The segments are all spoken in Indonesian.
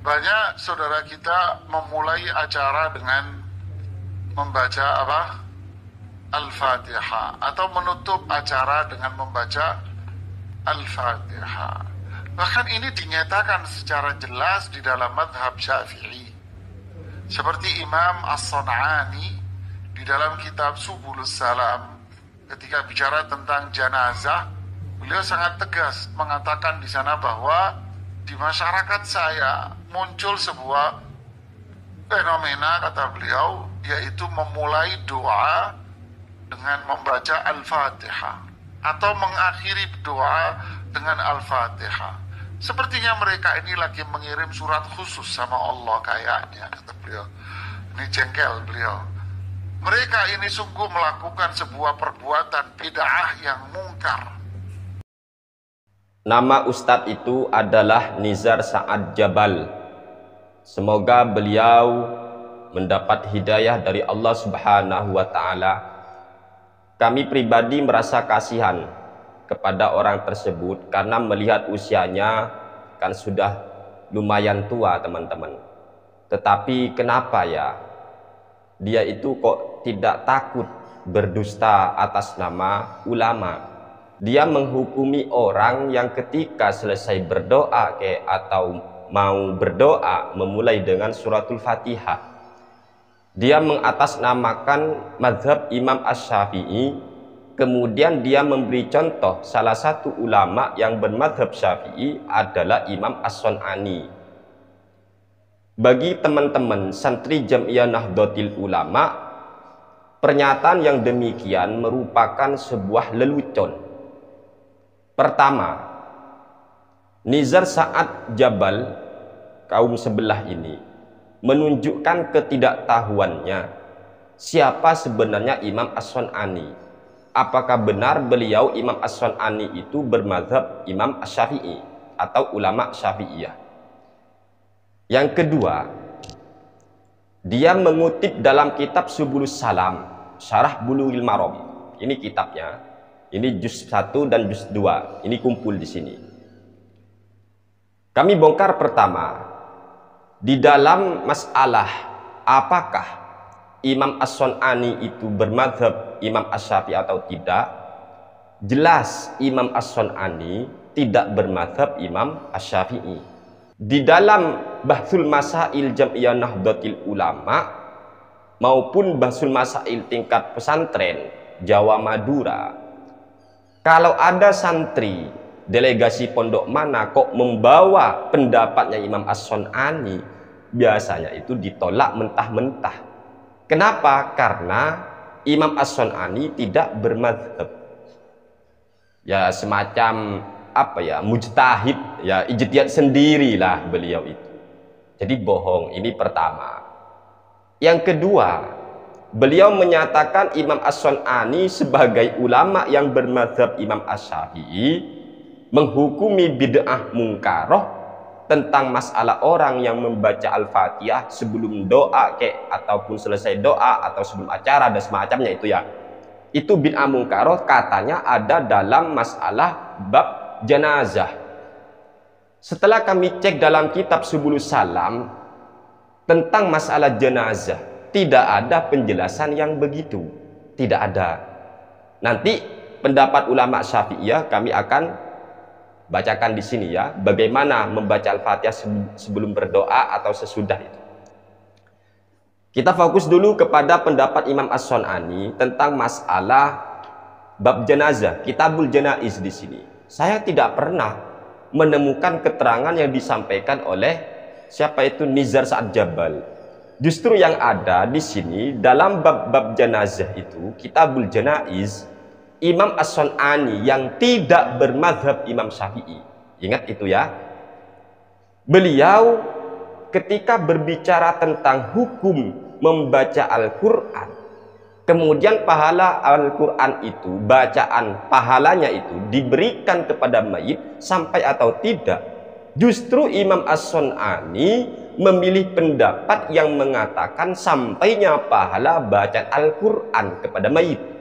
Banyak saudara kita memulai acara dengan membaca apa? Al-Fatihah, atau menutup acara dengan membaca Al-Fatihah. Bahkan ini dinyatakan secara jelas di dalam madhab Syafi'i. Seperti Imam As-San'ani di dalam kitab Subulus Salam, ketika bicara tentang janazah, beliau sangat tegas mengatakan di sana bahwa di masyarakat saya muncul sebuah fenomena, kata beliau, yaitu memulai doa dengan membaca Al-Fatihah atau mengakhiri doa dengan Al-Fatihah. Sepertinya mereka ini lagi mengirim surat khusus sama Allah kayaknya, kata beliau. Ini jengkel beliau. Mereka ini sungguh melakukan sebuah perbuatan bid'ah yang mungkar. Nama Ustadz itu adalah Nizar Sa'ad Jabal. Semoga beliau mendapat hidayah dari Allah Subhanahu wa Ta'ala. Kami pribadi merasa kasihan kepada orang tersebut karena melihat usianya kan sudah lumayan tua, teman-teman. Tetapi kenapa ya dia itu kok tidak takut berdusta atas nama ulama? Dia menghukumi orang yang ketika selesai berdoa atau mau berdoa memulai dengan suratul Fatihah. Dia mengatasnamakan mazhab Imam Asy-Syafi'i, kemudian dia memberi contoh salah satu ulama yang bermazhab Syafi'i adalah Imam As-San'ani. Bagi teman-teman santri Jam'iyah Nahdlatul Ulama, pernyataan yang demikian merupakan sebuah lelucon. Pertama, Nizar Sa'ad Jabal, kaum sebelah ini, menunjukkan ketidaktahuannya siapa sebenarnya Imam As-San'ani. Apakah benar beliau Imam As-San'ani itu bermazhab Imam Asy-Syafi'i atau ulama Syafi'iyah? Yang kedua, dia mengutip dalam kitab Subulus Salam, Syarah Bulughul Maram. Ini kitabnya. Ini juz 1 dan juz 2. Ini kumpul di sini. Kami bongkar pertama, di dalam masalah apakah Imam As-San'ani itu bermadzhab Imam Asy-Syafi'i atau tidak, jelas Imam As-San'ani tidak bermadzhab Imam Asy-Syafi'i. Di dalam Bahsul Masail Jam'iyah Nahdlatul Ulama maupun Bahsul Masail tingkat pesantren Jawa Madura, kalau ada santri delegasi pondok mana kok membawa pendapatnya Imam As-San'ani, biasanya itu ditolak mentah-mentah. Kenapa? Karena Imam As-San'ani tidak bermadzhab. Ya semacam apa ya, mujtahid, ya ijtihad sendirilah beliau itu. Jadi bohong, ini pertama. Yang kedua, beliau menyatakan Imam As-San'ani sebagai ulama yang bermadzhab Imam Asy-Syafi'i menghukumi bid'ah mungkaroh tentang masalah orang yang membaca Al-Fatihah sebelum doa ataupun selesai doa atau sebelum acara dan semacamnya itu ya. Itu bid'ah mungkaroh katanya ada dalam masalah bab jenazah. Setelah kami cek dalam kitab Subulus Salam tentang masalah jenazah, tidak ada penjelasan yang begitu, tidak ada. Nanti pendapat ulama Syafi'iyah kami akan bacakan di sini ya, bagaimana membaca Al-Fatihah sebelum berdoa atau sesudah itu. Kita fokus dulu kepada pendapat Imam As-San'ani tentang masalah bab jenazah, Kitabul Janaiz di sini. Saya tidak pernah menemukan keterangan yang disampaikan oleh siapa itu Nizar Sa'ad Jabal. Justru yang ada di sini dalam bab-bab jenazah itu, Kitabul Janaiz, Imam As-San'ani yang tidak bermadzhab Imam Syafi'i. Ingat itu ya. Beliau ketika berbicara tentang hukum membaca Al-Quran, kemudian pahala Al-Quran itu, bacaan pahalanya itu diberikan kepada mayit sampai atau tidak, justru Imam As-San'ani memilih pendapat yang mengatakan sampainya pahala bacaan Al-Quran kepada mayit.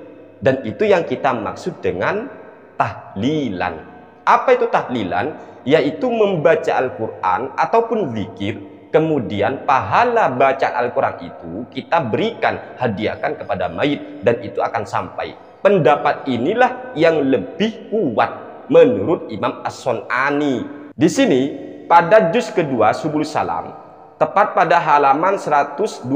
Dan itu yang kita maksud dengan tahlilan. Apa itu tahlilan? Yaitu membaca Al-Quran ataupun zikir, kemudian pahala baca Al-Quran itu kita berikan, hadiahkan kepada mayit, dan itu akan sampai. Pendapat inilah yang lebih kuat menurut Imam As-Sun'ani. Di sini pada juz kedua Subul Salam, tepat pada halaman 127,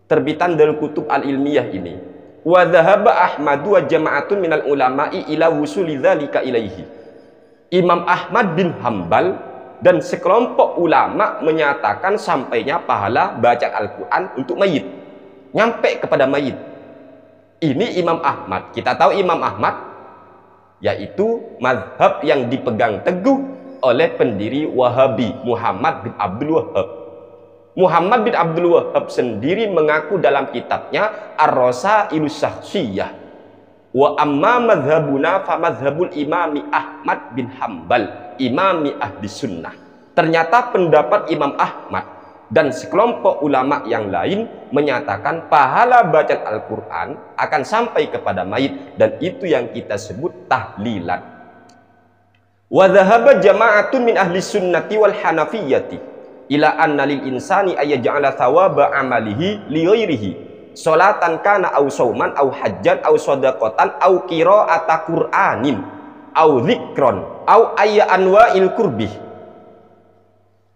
terbitan Darul Kutub Al-Ilmiyah ini, wa dhahaba Ahmadu wa jama'atun minal ulama'i ila wusuli dzalika ilaihi. Imam Ahmad bin Hambal dan sekelompok ulama menyatakan sampainya pahala baca Al-Quran untuk mayit, nyampe kepada mayit. Ini Imam Ahmad. Kita tahu Imam Ahmad yaitu mazhab yang dipegang teguh oleh pendiri Wahabi, Muhammad bin Abdul Wahhab. Muhammad bin Abdul Wahhab sendiri mengaku dalam kitabnya Ar-Rasailus Syakhsiyah, wa amma madhabuna fa madhabul imami Ahmad bin Hambal, imami ahli sunnah. Ternyata pendapat Imam Ahmad dan sekelompok ulama yang lain menyatakan pahala bacaan Al-Quran akan sampai kepada mayit, dan itu yang kita sebut tahlilan. Wa dhahaba jama'atun min ahli sunnati wal hanafiyyati ila anna lil insani ayyaj'ala thawaba amalihi li ghairihi sholatan kana au sauman au hajjan au shadaqatan au qira'ata qur'anin au dzikron au ayya anwa'il qurbih.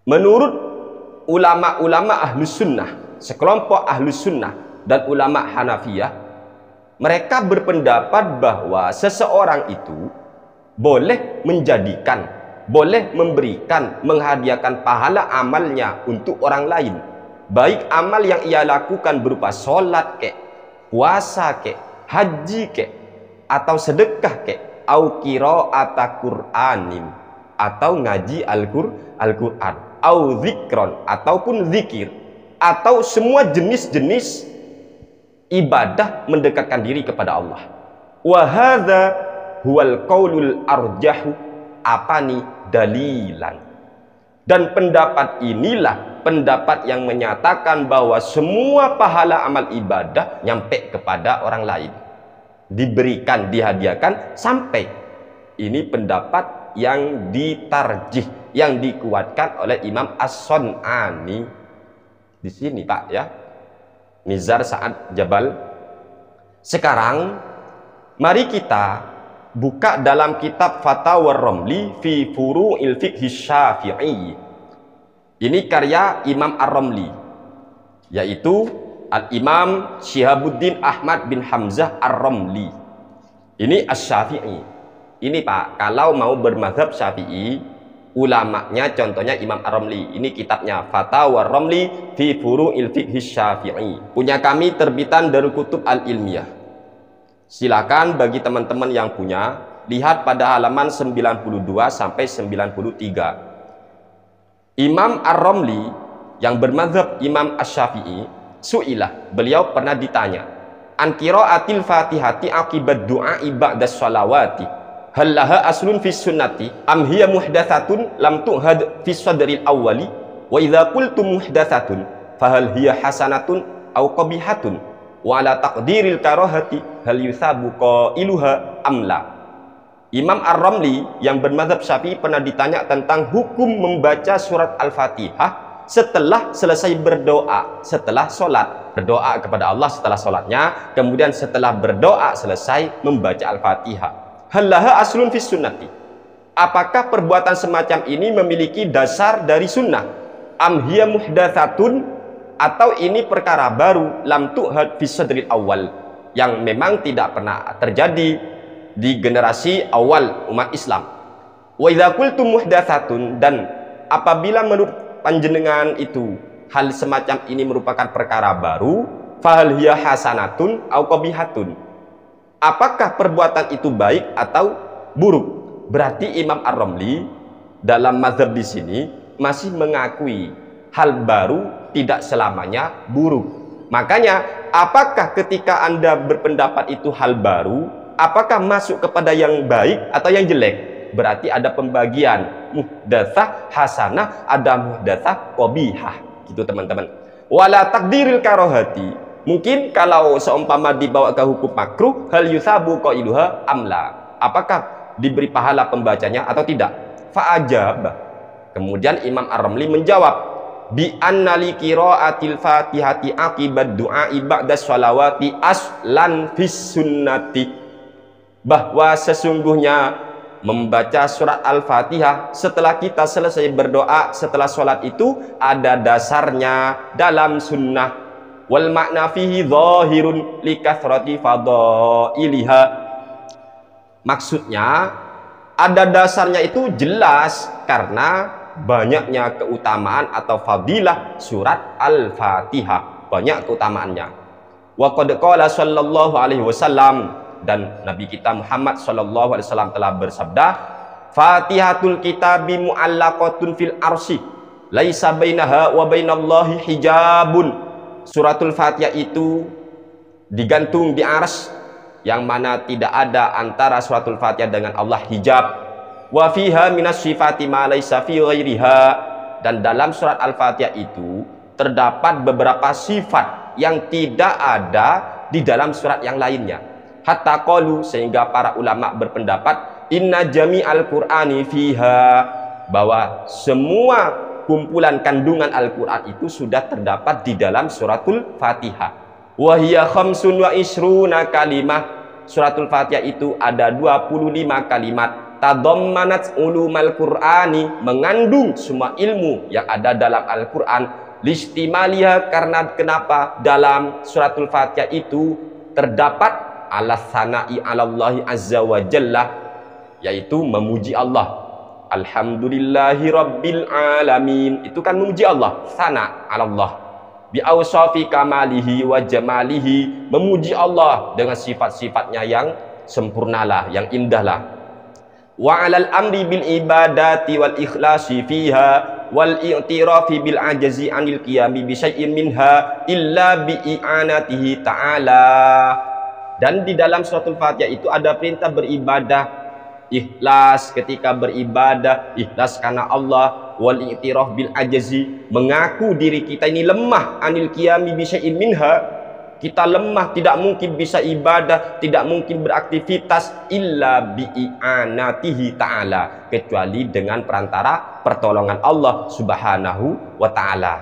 Menurut ulama-ulama ahlus sunnah, sekelompok ahlus sunnah dan ulama Hanafiyah, mereka berpendapat bahwa seseorang itu boleh menjadikan, boleh memberikan, menghadiahkan pahala amalnya untuk orang lain, baik amal yang ia lakukan berupa sholat kek, puasa kek, haji kek, atau sedekah kek, au qira'ata Qur'anin, atau ngaji Al-Quran, au zikron, ataupun zikir, atau semua jenis-jenis ibadah mendekatkan diri kepada Allah. Wa hadza huwal qaulul arjahu, apani dalilan. Dan pendapat inilah pendapat yang menyatakan bahwa semua pahala amal ibadah nyampe kepada orang lain, diberikan, dihadiahkan sampai. Ini pendapat yang ditarjih, yang dikuatkan oleh Imam As-Sun'ani. Di sini Pak ya, Nizar Sa'ad Jabal. Sekarang mari kita buka dalam kitab Fatwa Ramli fi Furu'il Fiqh Syafi'i. Ini karya Imam Ar-Ramli, yaitu Al-Imam Syihabuddin Ahmad bin Hamzah Ar-Ramli. Ini Asy-Syafi'i. Ini Pak, kalau mau bermazhab Syafi'i, ulamanya contohnya Imam Ar-Ramli. Ini kitabnya Fatwa Ramli fi Furu'il Fiqh Syafi'i. Punya kami terbitan Darul Kutub Al-Ilmiyah. Silakan bagi teman-teman yang punya, lihat pada halaman 92 sampai 93. Imam Ar-Ramli yang bermazhab Imam Asy-Syafi'i, su'ilah, beliau pernah ditanya, an qiraatil Fatihati akibat du'a ba'da sholawati, hal laha aslun fis sunnati am hiya muhdatsatun lam tuhad fis sadril awwali, wa idza qultum muhdatsatun fahal hiya hasanatun aw qabihatun, wa ala taqdiril karahati hal yusabu qailuha amla. Imam Ar-Ramli yang bermazhab Syafi'i pernah ditanya tentang hukum membaca surat Al-Fatihah setelah selesai berdoa, setelah sholat, berdoa kepada Allah setelah sholatnya, kemudian setelah berdoa selesai membaca Al-Fatihah. Halaha aslun fis sunnati, apakah perbuatan semacam ini memiliki dasar dari sunnah? Am hiya muhdatsatun, atau ini perkara baru, lam tuhad fis sadril awal, yang memang tidak pernah terjadi di generasi awal umat Islam. Wa idza qultum muhdatsatun, dan apabila menurut panjenengan itu hal semacam ini merupakan perkara baru, fahal hiya hasanatun au qabihatun, apakah perbuatan itu baik atau buruk? Berarti Imam Ar-Ramli dalam mazhab di sini masih mengakui hal baru tidak selamanya buruk. Makanya apakah ketika Anda berpendapat itu hal baru, apakah masuk kepada yang baik atau yang jelek? Berarti ada pembagian muhdatsah hasanah, ada muhdatsah qabihah, gitu teman-teman. Wala takdiril karahati, mungkin kalau seumpama dibawa ke hukum makruh, hal yusabu qailuha amla, apakah diberi pahala pembacanya atau tidak? Fa'ajab. Kemudian Imam Ar-Ramli menjawab, bi anna li qiraatil Fatihati akibat du'a ba'da sholawati aslan fis sunnati, bahwa sesungguhnya membaca surat Al-Fatihah setelah kita selesai berdoa setelah sholat itu ada dasarnya dalam sunnah. Wal makna fihi zahirun likathrati fadailiha, maksudnya ada dasarnya itu jelas karena banyaknya keutamaan atau fadilah surat Al-Fatihah, banyak keutamaannya. Wa qad qala sallallahu alaihi wasallam, dan Nabi kita Muhammad sallallahu alaihi wasallam telah bersabda, Fatihatul kitabi mu'allaqatun fil arsy laisa bainaha wa bainallahi hijabun. Suratul Fatihah itu digantung di arsy, yang mana tidak ada antara suratul Fatihah dengan Allah hijab. Wa fiha minas sifati ma laisa fi ghairiha, dan dalam surat Al-Fatihah itu terdapat beberapa sifat yang tidak ada di dalam surat yang lainnya. Hatta qalu, sehingga para ulama berpendapat, inna jami'al qur'ani fiha, bahwa semua kumpulan kandungan Al-Quran itu sudah terdapat di dalam suratul Fatihah. Wa hiya khamsun wa isruna kalimah, suratul Fatihah itu ada 25 kalimat. Tadammanat ulumal Qur'ani, mengandung semua ilmu yang ada dalam Al-Quran. Listimaliha, karena kenapa dalam suratul Fatihah itu terdapat ala sana'i alallahi azza wa jalla, yaitu memuji Allah. Alhamdulillahi rabbil alamin, itu kan memuji Allah, sana Allah. Bi awsafi kamalihi wa jamalihi, memuji Allah dengan sifat-sifatnya yang sempurnalah, yang indahlah. Wa alal amri bil ibadati wal ikhlasi fiha wal i'tirafi bil ajazi anil qiyami bi syai'in minha illa bi i'anatihi ta'ala. Dan di dalam suratul Fatihah itu ada perintah beribadah, ikhlas ketika beribadah, ikhlas karena Allah, wal i'tiraf bil ajazi, mengaku diri kita ini lemah, anil qiyami bi syai'in minha, kita lemah, tidak mungkin bisa ibadah, tidak mungkin beraktivitas illa bi i'anatihi ta'ala, kecuali dengan perantara pertolongan Allah subhanahu wa ta'ala.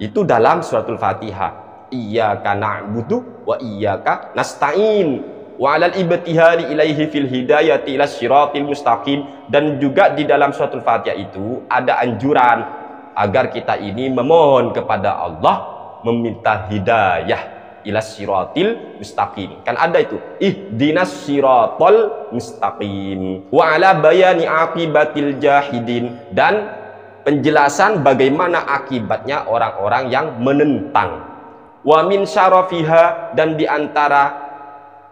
Itu dalam suratul Fatihah. Iyyaka na'budu wa iyyaka nasta'in wa 'alal ibtihali ilaihi fil hidayati ila siratil mustaqim. Dan juga di dalam suratul Fatihah itu ada anjuran agar kita ini memohon kepada Allah, meminta hidayah ila siratil mustaqim. Kan ada itu, ihdinas siratal mustaqim wa 'ala bayani aqibatil jahidin, dan penjelasan bagaimana akibatnya orang-orang yang menentang. Wa min syarafiha, dan diantara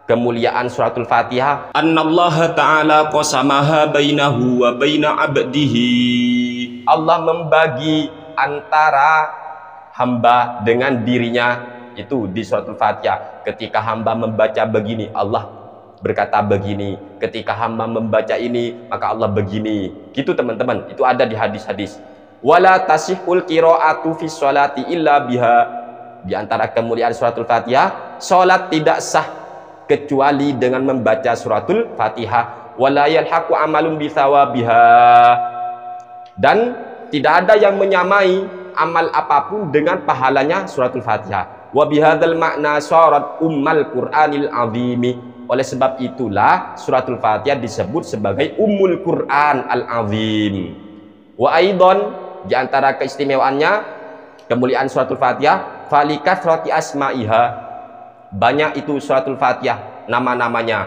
kemuliaan suratul Fatihah, annallaha ta'ala qasamaha bainahu wa baina abdihi, Allah membagi antara hamba dengan dirinya. Itu di suratul Fatihah, ketika hamba membaca begini Allah berkata begini, ketika hamba membaca ini maka Allah begini, gitu teman-teman. Itu ada di hadis-hadis. Wala tasihul qiraatu fi sholati illa biha, di antara kemuliaan suratul Fatihah, salat tidak sah kecuali dengan membaca suratul Fatihah. Wala yalhaqu amalun bi thawabiha, dan tidak ada yang menyamai amal apapun dengan pahalanya suratul Fatihah. Wa bihadzal makna syarat ummal Qur'anil azimi, oleh sebab itulah suratul Fatihah disebut sebagai ummul Qur'an al-azim. Wa aidon, di antara keistimewaannya kemuliaan suratul Fatihah, falikathrati asma'iha, banyak itu suratul Fatihah nama-namanya.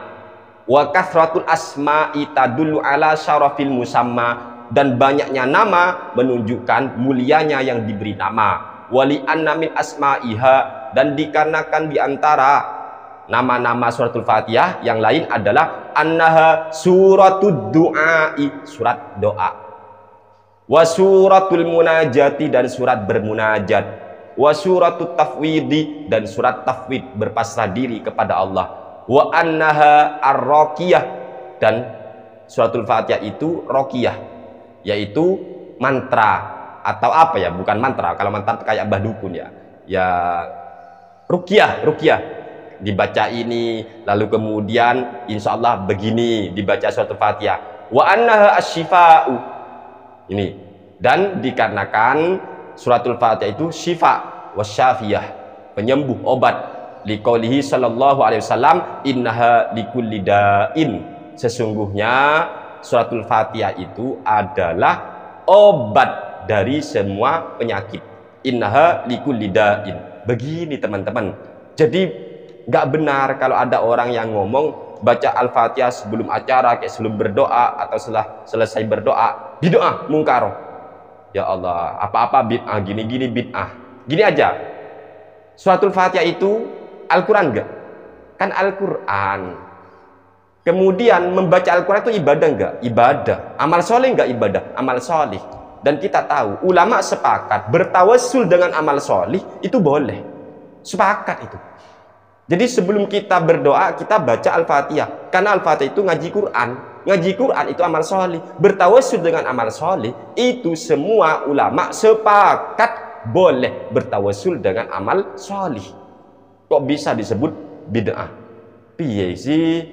Wa kathratul asma'i tadullu ala syarafil musamma, dan banyaknya nama menunjukkan mulianya yang diberi nama. Wali anna min asma'iha, dan dikarenakan di antara nama-nama suratul Fatihah yang lain adalah annaha suratud du'ai, surat doa, wa suratul munajati, dan surat bermunajat, wa suratut tafwidi, dan surat tafwid berpasrah diri kepada Allah, wa annaha ar-raqiyah, dan suratul Fatihah itu raqiyah, yaitu mantra atau apa ya, bukan mantra, kalau mantra kayak mbah dukun ya ruqyah dibaca ini, lalu kemudian insya Allah begini dibaca suratul Fatihah. Wa annaha asyifa'u. Ini, dan dikarenakan suratul Fatihah itu syifa wasyafiyah, penyembuh, obat. Liqaulihi sallallahu alaihi wasallam, innaha likulli da'in. Sesungguhnya suratul Fatihah itu adalah obat dari semua penyakit. Innaha likulli da'in. Begini teman-teman. Jadi nggak benar kalau ada orang yang ngomong baca Al-Fatihah sebelum acara, kayak sebelum berdoa atau setelah selesai berdoa, bid'ah mungkar. Ya Allah, apa-apa bid'ah, gini-gini bid'ah. Gini aja. Suratul Fatihah itu Al-Quran enggak? Kan Al-Quran. Kemudian membaca Al-Quran itu ibadah enggak? Ibadah. Amal soleh enggak ibadah? Amal soleh. Dan kita tahu, ulama sepakat bertawassul dengan amal soleh itu boleh. Sepakat itu. Jadi sebelum kita berdoa, kita baca Al-Fatihah. Karena Al-Fatihah itu ngaji Quran. Ngaji Quran itu amal soleh. Bertawassul dengan amal soleh, itu semua ulama sepakat boleh bertawassul dengan amal soleh. Kok bisa disebut bid'ah? Piye sih?